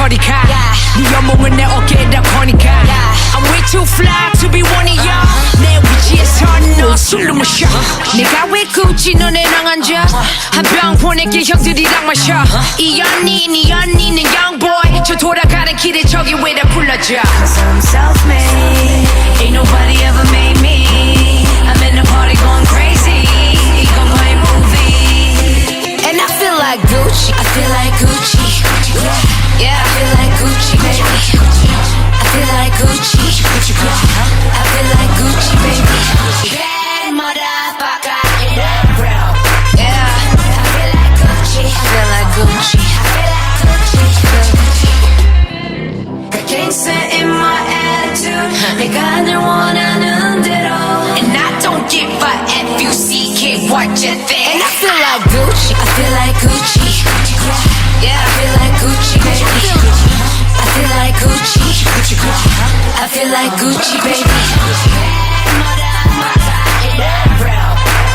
저리 가. 네 연봉은 내 어깨에다 거니까. I'm way too fly to be one of y'all. 내 위치에서 너 술로 마셔. 내가 왜 굳이 너네랑 앉아? 한 병 보낼게 형들이랑 마셔. 이 언니는 young boy. 저 돌아가는 길에 저기 왜다 불러줘. Cause I'm self-made. Ain't nobody ever made me. I'm in the party going crazy. 이건 my movie. And I feel like Gucci. I feel like Gucci. Yeah, I feel like Gucci, baby. I feel like Gucci. I feel like Gucci, baby. Bad motherfucker in the world. Yeah, I feel like Gucci. I feel like Gucci. Got gangsta in my attitude. 내가 늘 원하는 대로. And I don't give a F you see kid what you think. And I feel like Gucci. I feel like Gucci. Yeah, I feel like Gucci, baby. I feel like Gucci. I feel like Gucci, baby.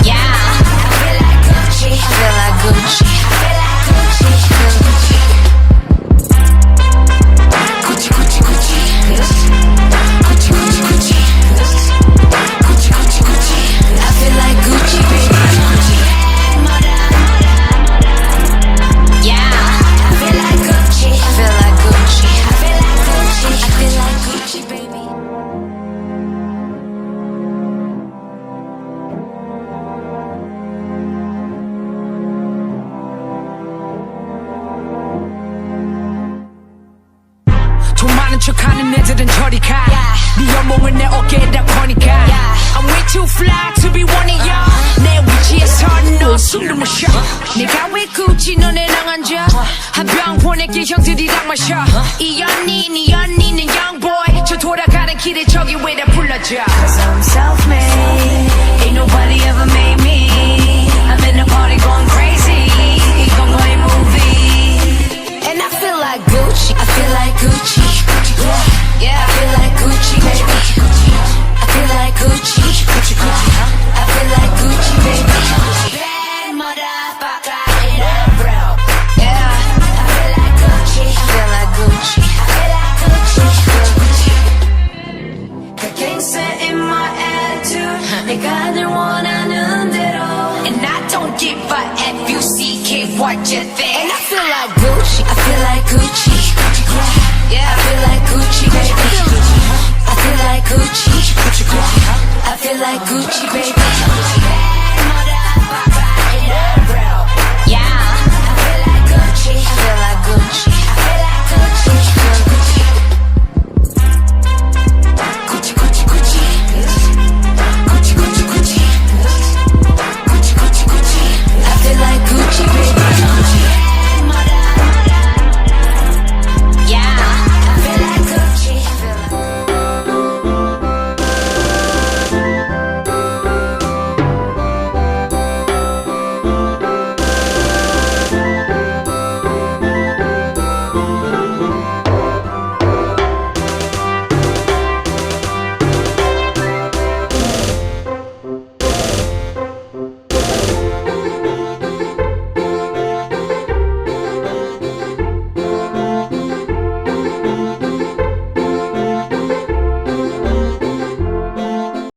Yeah, I feel like Gucci. I feel like Gucci. Gucci, Gucci, Gucci. Gucci, Gucci, Gucci. Gucci, Gucci, Gucci. I feel like Gucci, baby. 돈 많은 척하는 애들은 저리 가. 네 연봉은 내 어깨에다 거니까. I'm way too fly to be one of y'all. 내 위치에서 너 술로 마셔. 내가 왜 굳이 너네랑 앉아? 한 병 보낼게 형들이랑 마셔. 이 언니는 young boy. 저 돌아가는 길에 저기 왜다 불러줘. Cause I'm self-made. Ain't nobody ever made me. I'm in the party going crazy. 이건 my movie. And I feel like Gucci. I feel like Gucci. Yeah, I feel like Gucci, baby. I feel like Gucci. I feel like Gucci, baby. Bad motherfucker in the world. Yeah, I feel like Gucci. I feel like Gucci. I feel like Gucci. Got gangsta in my attitude. 내가 늘 원하는 대로. And I don't give a F you see kid what you think. And I feel like Gucci. I feel like Gucci. Yeah, I feel like Gucci, baby. I feel like Gucci. I feel like Gucci, baby.